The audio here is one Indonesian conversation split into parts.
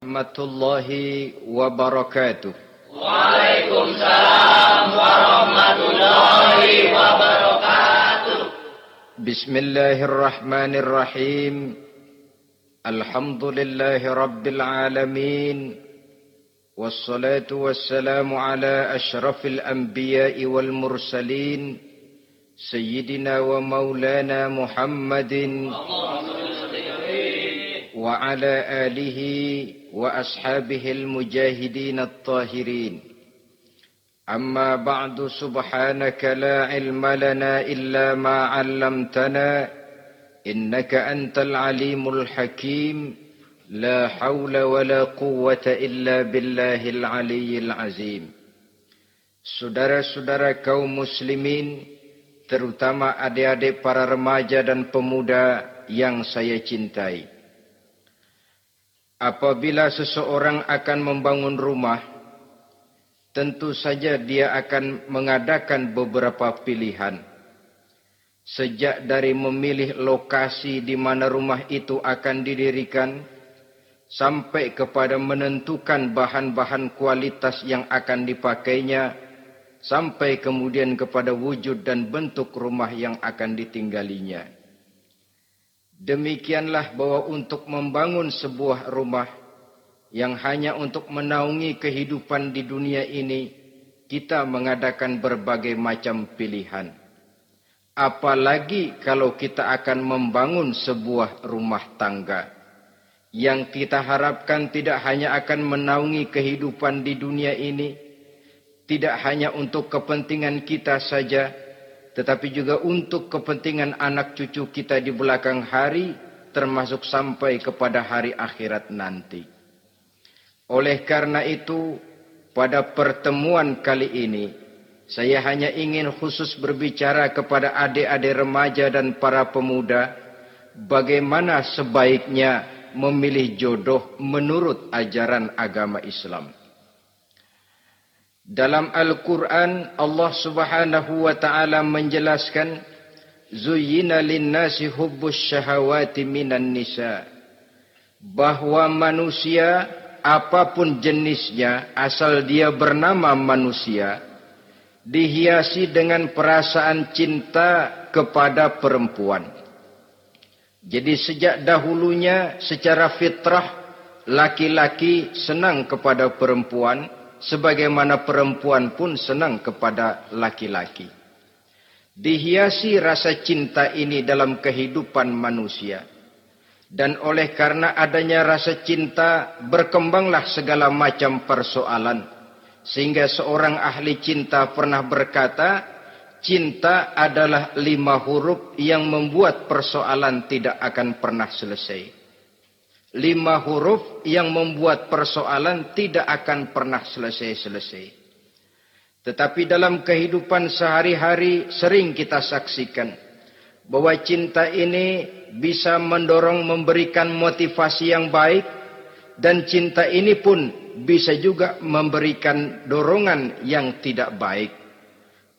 Warahmatullahi wabarakatuh. Waalaikumsalam warahmatullahi wabarakatuh. Bismillahirrahmanirrahim. Alhamdulillahi rabbil alamin. Wassalatu wassalamu ala ashrafil anbiya'i wal mursalin. Sayyidina wa maulana Muhammadin. Wa ala alihi wa ashabihil mujahidin at-tahirin. Amma ba'du, subhanaka la ilma lana illa ma 'allamtana innaka antal alimul hakim. La haula wa la quwwata illa billahil aliyyil azim. Saudara-saudara kaum muslimin, terutama adik-adik para remaja dan pemuda yang saya cintai. Apabila seseorang akan membangun rumah, tentu saja dia akan mengadakan beberapa pilihan. Sejak dari memilih lokasi di mana rumah itu akan didirikan, sampai kepada menentukan bahan-bahan kualitas yang akan dipakainya, sampai kemudian kepada wujud dan bentuk rumah yang akan ditinggalinya. Demikianlah bahwa untuk membangun sebuah rumah yang hanya untuk menaungi kehidupan di dunia ini, kita mengadakan berbagai macam pilihan. Apalagi kalau kita akan membangun sebuah rumah tangga yang kita harapkan tidak hanya akan menaungi kehidupan di dunia ini, tidak hanya untuk kepentingan kita saja, tetapi juga untuk kepentingan anak cucu kita di belakang hari, termasuk sampai kepada hari akhirat nanti. Oleh karena itu, pada pertemuan kali ini, saya hanya ingin khusus berbicara kepada adik-adik remaja dan para pemuda, bagaimana sebaiknya memilih jodoh menurut ajaran agama Islam. Dalam Al-Quran, Allah Subhanahu wa ta'ala menjelaskan, Zuyyina linnasi hubbus syahawati minan nisa. Bahwa manusia, apapun jenisnya, asal dia bernama manusia, dihiasi dengan perasaan cinta kepada perempuan. Jadi sejak dahulunya, secara fitrah, laki-laki senang kepada perempuan, sebagaimana perempuan pun senang kepada laki-laki. Dihiasi rasa cinta ini dalam kehidupan manusia. Dan oleh karena adanya rasa cinta, berkembanglah segala macam persoalan. Sehingga seorang ahli cinta pernah berkata, cinta adalah 5 huruf yang membuat persoalan tidak akan pernah selesai. 5 huruf yang membuat persoalan tidak akan pernah selesai-selesai. Tetapi dalam kehidupan sehari-hari sering kita saksikan bahwa cinta ini bisa mendorong, memberikan motivasi yang baik, dan cinta ini pun bisa juga memberikan dorongan yang tidak baik.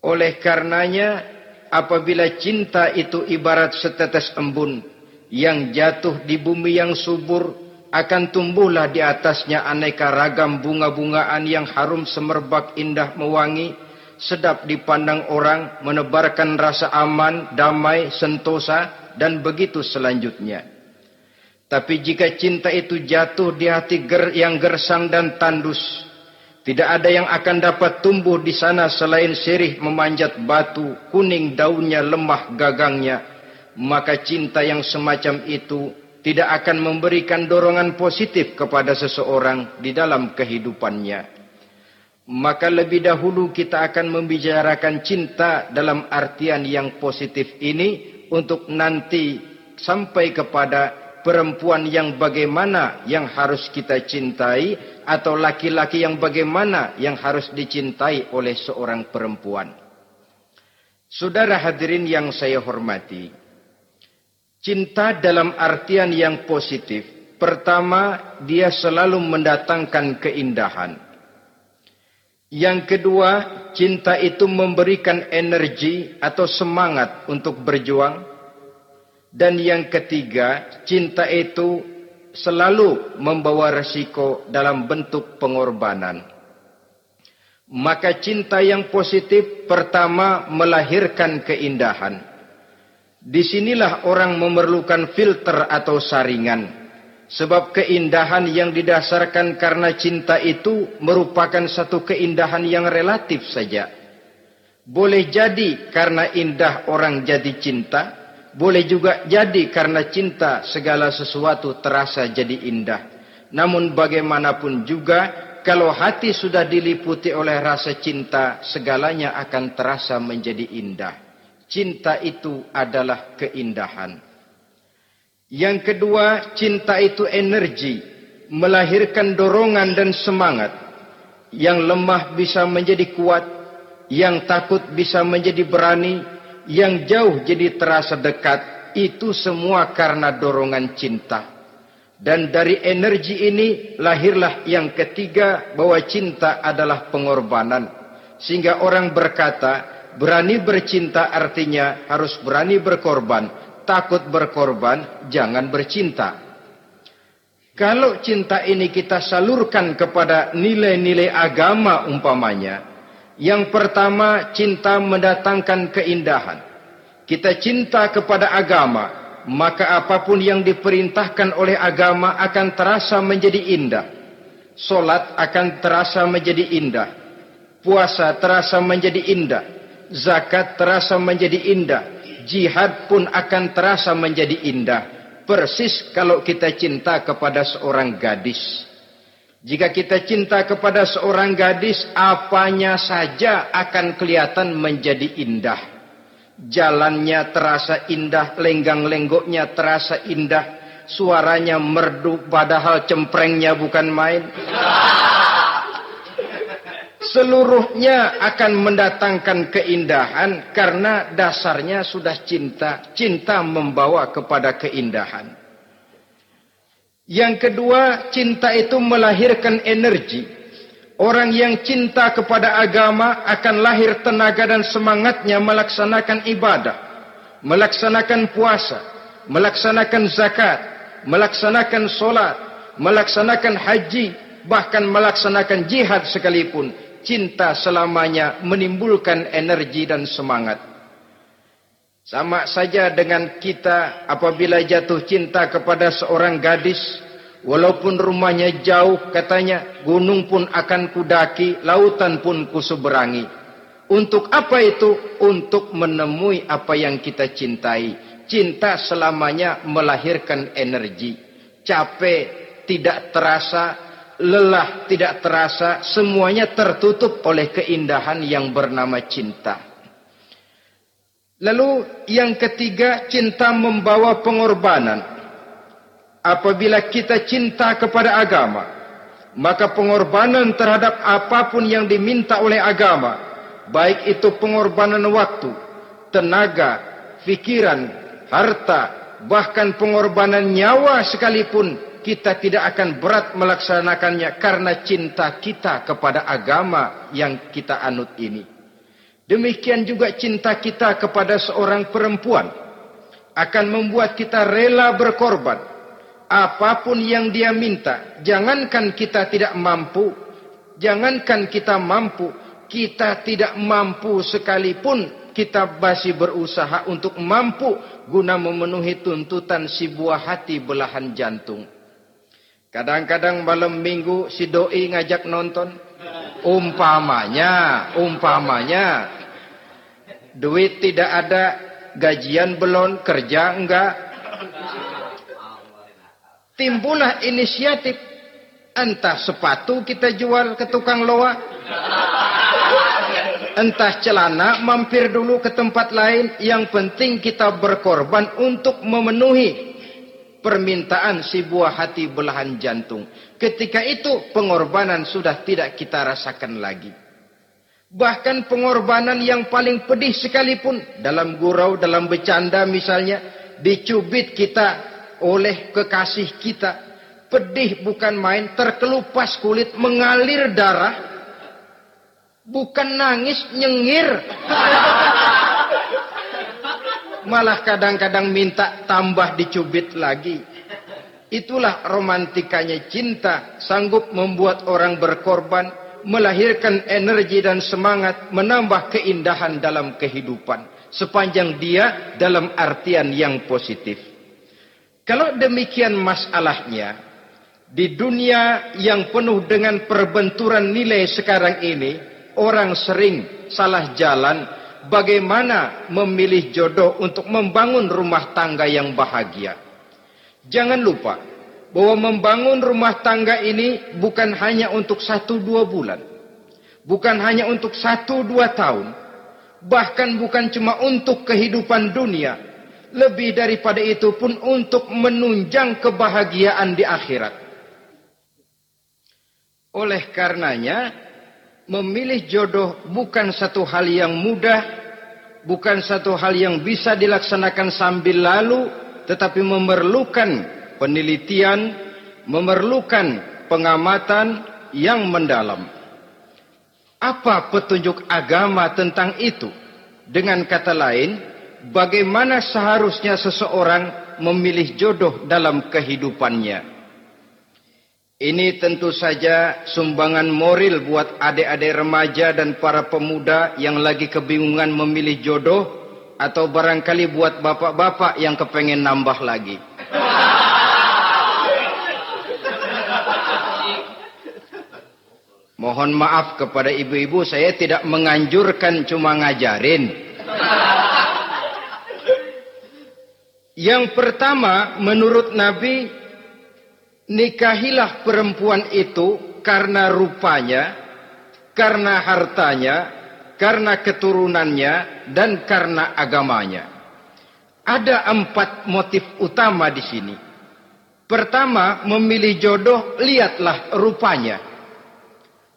Oleh karenanya, apabila cinta itu ibarat setetes embun yang jatuh di bumi yang subur, akan tumbuhlah di atasnya aneka ragam bunga-bungaan yang harum semerbak, indah mewangi, sedap dipandang orang, menebarkan rasa aman, damai, sentosa, dan begitu selanjutnya. Tapi jika cinta itu jatuh di hati yang gersang dan tandus, tidak ada yang akan dapat tumbuh di sana selain sirih memanjat batu, kuning daunnya, lemah gagangnya. Maka cinta yang semacam itu tidak akan memberikan dorongan positif kepada seseorang di dalam kehidupannya. Maka lebih dahulu kita akan membicarakan cinta dalam artian yang positif ini, untuk nanti sampai kepada perempuan yang bagaimana yang harus kita cintai, atau laki-laki yang bagaimana yang harus dicintai oleh seorang perempuan. Saudara hadirin yang saya hormati, cinta dalam artian yang positif, pertama, dia selalu mendatangkan keindahan. Yang kedua, cinta itu memberikan energi atau semangat untuk berjuang. Dan yang ketiga, cinta itu selalu membawa resiko dalam bentuk pengorbanan. Maka cinta yang positif pertama melahirkan keindahan. Disinilah orang memerlukan filter atau saringan. Sebab keindahan yang didasarkan karena cinta itu merupakan satu keindahan yang relatif saja. Boleh jadi karena indah orang jadi cinta, boleh juga jadi karena cinta segala sesuatu terasa jadi indah. Namun bagaimanapun juga, kalau hati sudah diliputi oleh rasa cinta, segalanya akan terasa menjadi indah. Cinta itu adalah keindahan. Yang kedua, cinta itu energi, melahirkan dorongan dan semangat. Yang lemah bisa menjadi kuat, yang takut bisa menjadi berani, yang jauh jadi terasa dekat. Itu semua karena dorongan cinta. Dan dari energi ini lahirlah yang ketiga, bahwa cinta adalah pengorbanan. Sehingga orang berkata, berani bercinta artinya harus berani berkorban. Takut berkorban, jangan bercinta. Kalau cinta ini kita salurkan kepada nilai-nilai agama umpamanya, yang pertama, cinta mendatangkan keindahan. Kita cinta kepada agama, maka apapun yang diperintahkan oleh agama akan terasa menjadi indah. Solat akan terasa menjadi indah. Puasa terasa menjadi indah. Zakat terasa menjadi indah. Jihad pun akan terasa menjadi indah. Persis kalau kita cinta kepada seorang gadis. Jika kita cinta kepada seorang gadis, apanya saja akan kelihatan menjadi indah. Jalannya terasa indah, lenggang-lenggoknya terasa indah, suaranya merdu padahal cemprengnya bukan main. Seluruhnya akan mendatangkan keindahan karena dasarnya sudah cinta. Cinta membawa kepada keindahan. Yang kedua, cinta itu melahirkan energi. Orang yang cinta kepada agama akan lahir tenaga dan semangatnya melaksanakan ibadah, melaksanakan puasa, melaksanakan zakat, melaksanakan solat, melaksanakan haji, bahkan melaksanakan jihad sekalipun. Cinta selamanya menimbulkan energi dan semangat. Sama saja dengan kita apabila jatuh cinta kepada seorang gadis, walaupun rumahnya jauh katanya, gunung pun akan kudaki, lautan pun kuseberangi. Untuk apa itu? Untuk menemui apa yang kita cintai. Cinta selamanya melahirkan energi. Capek tidak terasa, lelah tidak terasa, semuanya tertutup oleh keindahan yang bernama cinta. Lalu yang ketiga, cinta membawa pengorbanan. Apabila kita cinta kepada agama, maka pengorbanan terhadap apapun yang diminta oleh agama, baik itu pengorbanan waktu, tenaga, pikiran, harta, bahkan pengorbanan nyawa sekalipun, kita tidak akan berat melaksanakannya karena cinta kita kepada agama yang kita anut ini. Demikian juga cinta kita kepada seorang perempuan akan membuat kita rela berkorban. Apapun yang dia minta, jangankan kita tidak mampu, kita tidak mampu sekalipun, kita masih berusaha untuk mampu guna memenuhi tuntutan si buah hati belahan jantung. Kadang-kadang malam minggu si doi ngajak nonton. Umpamanya duit tidak ada, gajian belum, kerja enggak. Timbullah inisiatif, entah sepatu kita jual ke tukang loa, entah celana mampir dulu ke tempat lain. Yang penting kita berkorban untuk memenuhi permintaan si buah hati belahan jantung. Ketika itu pengorbanan sudah tidak kita rasakan lagi. Bahkan pengorbanan yang paling pedih sekalipun, dalam gurau, dalam bercanda misalnya, dicubit kita oleh kekasih kita, pedih bukan main, terkelupas kulit, mengalir darah, bukan nangis, nyengir. Malah kadang-kadang minta tambah dicubit lagi. Itulah romantikanya cinta, sanggup membuat orang berkorban, melahirkan energi dan semangat, menambah keindahan dalam kehidupan, sepanjang dia dalam artian yang positif. Kalau demikian masalahnya, di dunia yang penuh dengan perbenturan nilai sekarang ini, orang sering salah jalan bagaimana memilih jodoh untuk membangun rumah tangga yang bahagia. Jangan lupa bahwa membangun rumah tangga ini bukan hanya untuk 1-2 bulan, bukan hanya untuk 1-2 tahun, bahkan bukan cuma untuk kehidupan dunia, lebih daripada itu pun untuk menunjang kebahagiaan di akhirat. Oleh karenanya, memilih jodoh bukan satu hal yang mudah, bukan satu hal yang bisa dilaksanakan sambil lalu, tetapi memerlukan penelitian, memerlukan pengamatan yang mendalam. Apa petunjuk agama tentang itu? Dengan kata lain, bagaimana seharusnya seseorang memilih jodoh dalam kehidupannya? Ini tentu saja sumbangan moral buat adik-adik remaja dan para pemuda yang lagi kebingungan memilih jodoh, atau barangkali buat bapak-bapak yang kepengen nambah lagi. Mohon maaf kepada ibu-ibu, saya tidak menganjurkan, cuma ngajarin. Yang pertama, menurut Nabi, nikahilah perempuan itu karena rupanya, karena hartanya, karena keturunannya, dan karena agamanya. Ada 4 motif utama di sini. Pertama, memilih jodoh, lihatlah rupanya.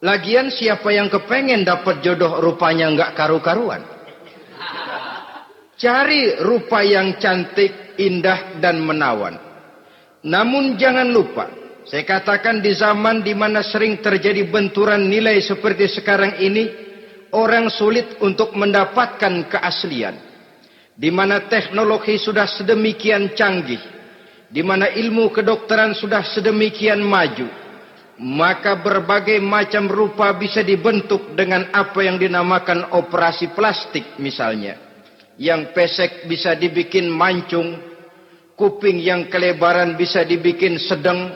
Lagian siapa yang kepengen dapat jodoh rupanya nggak karu-karuan? Cari rupa yang cantik, indah, dan menawan. Namun jangan lupa, saya katakan di zaman di mana sering terjadi benturan nilai seperti sekarang ini, orang sulit untuk mendapatkan keaslian. Di mana teknologi sudah sedemikian canggih, di mana ilmu kedokteran sudah sedemikian maju, maka berbagai macam rupa bisa dibentuk dengan apa yang dinamakan operasi plastik misalnya. Yang pesek bisa dibikin mancung, kuping yang kelebaran bisa dibikin sedang,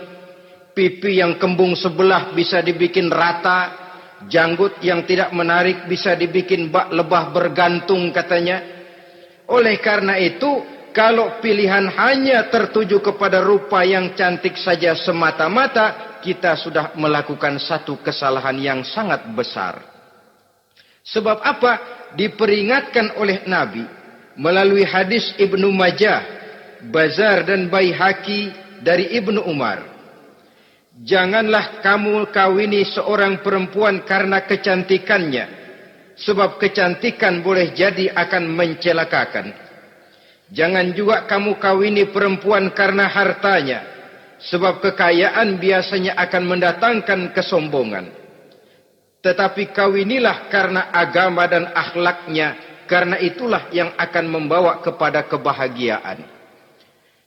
pipi yang kembung sebelah bisa dibikin rata, janggut yang tidak menarik bisa dibikin bak lebah bergantung katanya. Oleh karena itu, kalau pilihan hanya tertuju kepada rupa yang cantik saja semata-mata, kita sudah melakukan satu kesalahan yang sangat besar. Sebab apa? Diperingatkan oleh Nabi melalui hadis Ibnu Majah, Bazar dan Baihaqi dari Ibnu Umar. Janganlah kamu kawini seorang perempuan karena kecantikannya, sebab kecantikan boleh jadi akan mencelakakan. Jangan juga kamu kawini perempuan karena hartanya, sebab kekayaan biasanya akan mendatangkan kesombongan. Tetapi kawinilah karena agama dan akhlaknya, karena itulah yang akan membawa kepada kebahagiaan.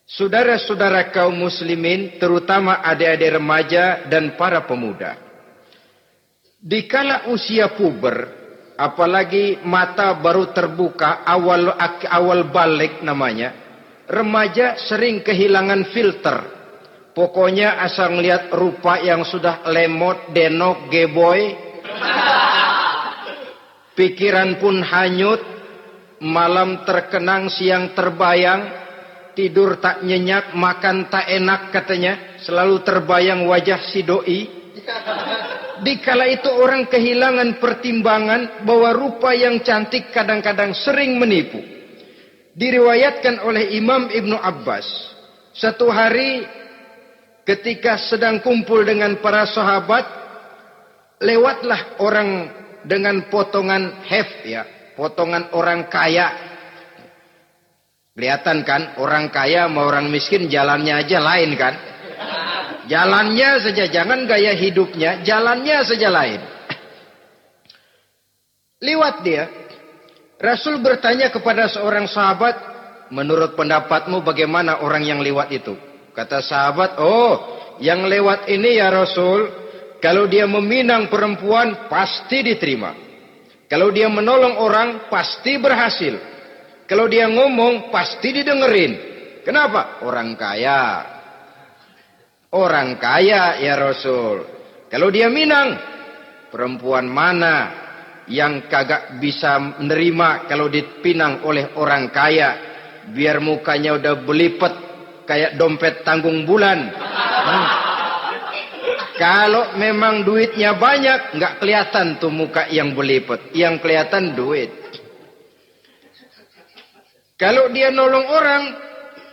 Saudara-saudara kaum muslimin, terutama adik-adik remaja dan para pemuda, dikala usia puber, apalagi mata baru terbuka, awal balik namanya, remaja sering kehilangan filter. Pokoknya asal melihat rupa yang sudah lemot, denok, geboy, pikiran pun hanyut, malam terkenang, siang terbayang, tidur tak nyenyak, makan tak enak katanya, selalu terbayang wajah si doi. Dikala itu orang kehilangan pertimbangan bahwa rupa yang cantik kadang-kadang sering menipu. Diriwayatkan oleh Imam Ibnu Abbas, satu hari ketika sedang kumpul dengan para sahabat, lewatlah orang dengan potongan potongan orang kaya. Kelihatan kan, orang kaya sama orang miskin jalannya aja lain kan. Jalannya saja, jangan gaya hidupnya, jalannya saja lain. Lewat dia, Rasul bertanya kepada seorang sahabat, menurut pendapatmu bagaimana orang yang lewat itu? Kata sahabat, oh yang lewat ini ya Rasul, kalau dia meminang perempuan pasti diterima. Kalau dia menolong orang pasti berhasil. Kalau dia ngomong pasti didengerin. Kenapa? Orang kaya. Orang kaya ya Rasul. Kalau dia minang, perempuan mana yang kagak bisa menerima kalau dipinang oleh orang kaya? Biar mukanya udah belipet kayak dompet tanggung bulan. Kalau memang duitnya banyak, nggak kelihatan tuh muka yang belipet. Yang kelihatan duit. Kalau dia nolong orang,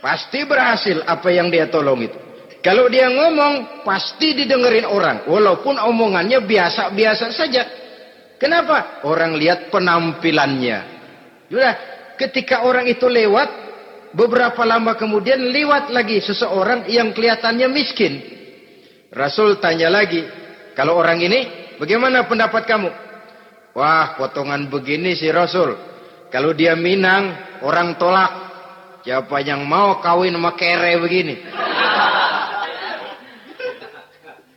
pasti berhasil apa yang dia tolong itu. Kalau dia ngomong, pasti didengerin orang. Walaupun omongannya biasa-biasa saja. Kenapa? Orang lihat penampilannya. Sudah, ketika orang itu lewat, beberapa lama kemudian lewat lagi seseorang yang kelihatannya miskin. Rasul tanya lagi, kalau orang ini bagaimana pendapat kamu? Wah, potongan begini sih Rasul. Kalau dia minang, orang tolak. Siapa yang mau kawin sama kere begini?